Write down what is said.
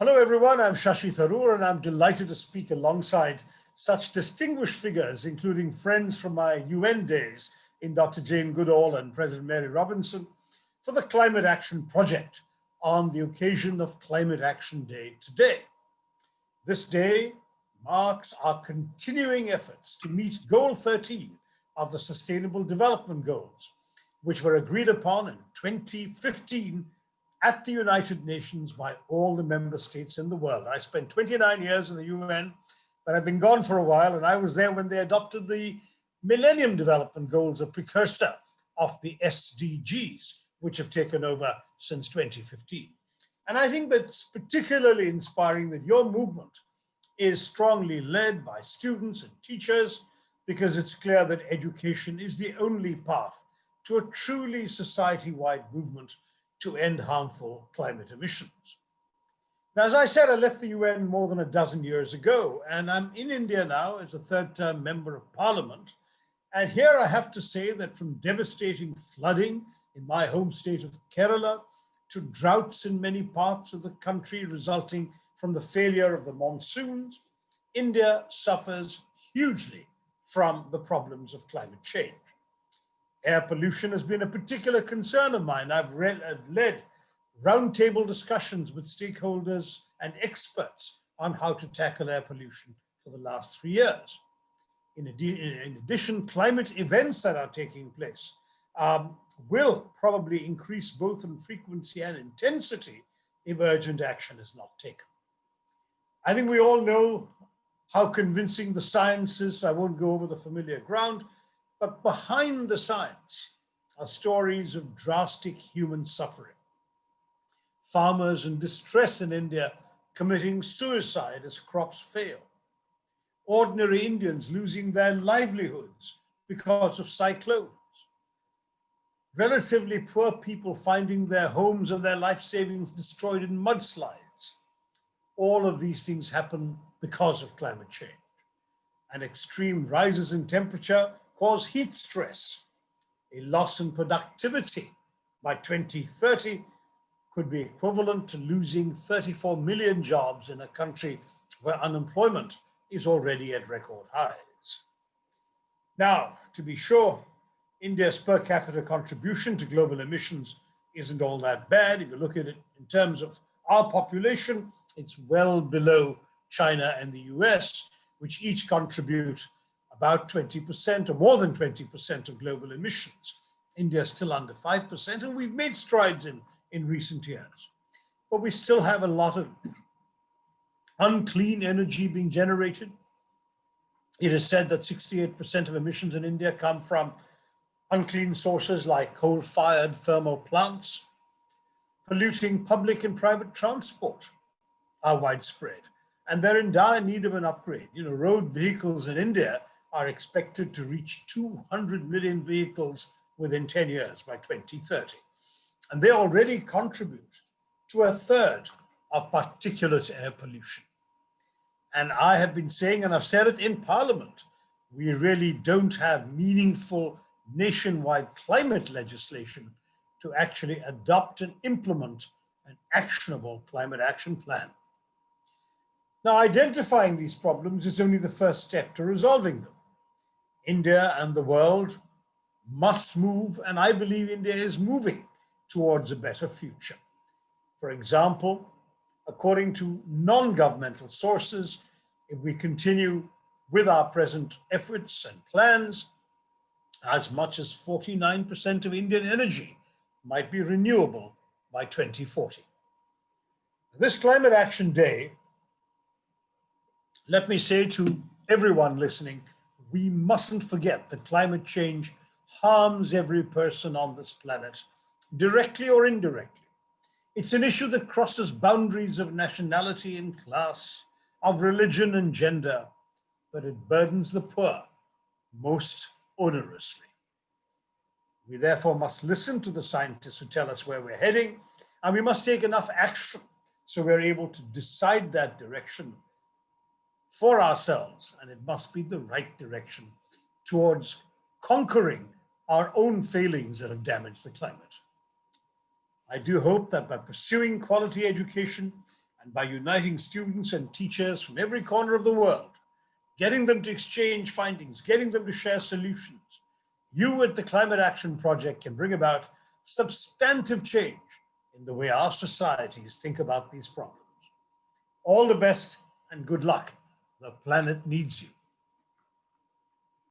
Hello everyone, I'm Shashi Tharoor and I'm delighted to speak alongside such distinguished figures, including friends from my UN days in Dr. Jane Goodall and President Mary Robinson, for the Climate Action Project on the occasion of Climate Action Day today. This day marks our continuing efforts to meet Goal 13 of the Sustainable Development Goals, which were agreed upon in 2015 at the United Nations by all the member states in the world. I spent 29 years in the UN, but I've been gone for a while, and I was there when they adopted the Millennium Development Goals, a precursor of the SDGs, which have taken over since 2015. And I think that's particularly inspiring that your movement is strongly led by students and teachers, because it's clear that education is the only path to a truly society-wide movement to end harmful climate emissions. Now, as I said, I left the UN more than a dozen years ago, and I'm in India now as a third-term member of parliament. And here I have to say that from devastating flooding in my home state of Kerala to droughts in many parts of the country resulting from the failure of the monsoons, India suffers hugely from the problems of climate change. Air pollution has been a particular concern of mine. I've led roundtable discussions with stakeholders and experts on how to tackle air pollution for the last 3 years. In addition, climate events that are taking place will probably increase both in frequency and intensity if urgent action is not taken. I think we all know how convincing the science is. I won't go over the familiar ground. But behind the science are stories of drastic human suffering. Farmers in distress in India committing suicide as crops fail. Ordinary Indians losing their livelihoods because of cyclones. Relatively poor people finding their homes and their life savings destroyed in mudslides. All of these things happen because of climate change. And extreme rises in temperature cause heat stress. A loss in productivity by 2030 could be equivalent to losing 34 million jobs in a country where unemployment is already at record highs. Now, to be sure, India's per capita contribution to global emissions isn't all that bad. If you look at it in terms of our population, it's well below China and the US, which each contribute about 20% or more than 20% of global emissions. India is still under 5%, and we've made strides in recent years. But we still have a lot of unclean energy being generated. It is said that 68% of emissions in India come from unclean sources like coal-fired thermal plants. Polluting public and private transport are widespread, and they're in dire need of an upgrade. Road vehicles in India are expected to reach 200 million vehicles within 10 years by 2030. And they already contribute to a third of particulate air pollution. And I have been saying, and I've said it in Parliament, we really don't have meaningful nationwide climate legislation to actually adopt and implement an actionable climate action plan. Now, identifying these problems is only the first step to resolving them. India and the world must move, and I believe India is moving towards a better future. For example, according to non-governmental sources, if we continue with our present efforts and plans, as much as 49% of Indian energy might be renewable by 2040. This Climate Action Day, let me say to everyone listening, we mustn't forget that climate change harms every person on this planet, directly or indirectly. It's an issue that crosses boundaries of nationality and class, of religion and gender, but it burdens the poor most onerously. We therefore must listen to the scientists who tell us where we're heading, and we must take enough action so we're able to decide that direction for ourselves, and it must be the right direction towards conquering our own failings that have damaged the climate. I do hope that by pursuing quality education And by uniting students and teachers from every corner of the world, getting them to exchange findings, getting them to share solutions, you at the Climate Action Project can bring about substantive change in the way our societies think about these problems. All the best and good luck. The planet needs you.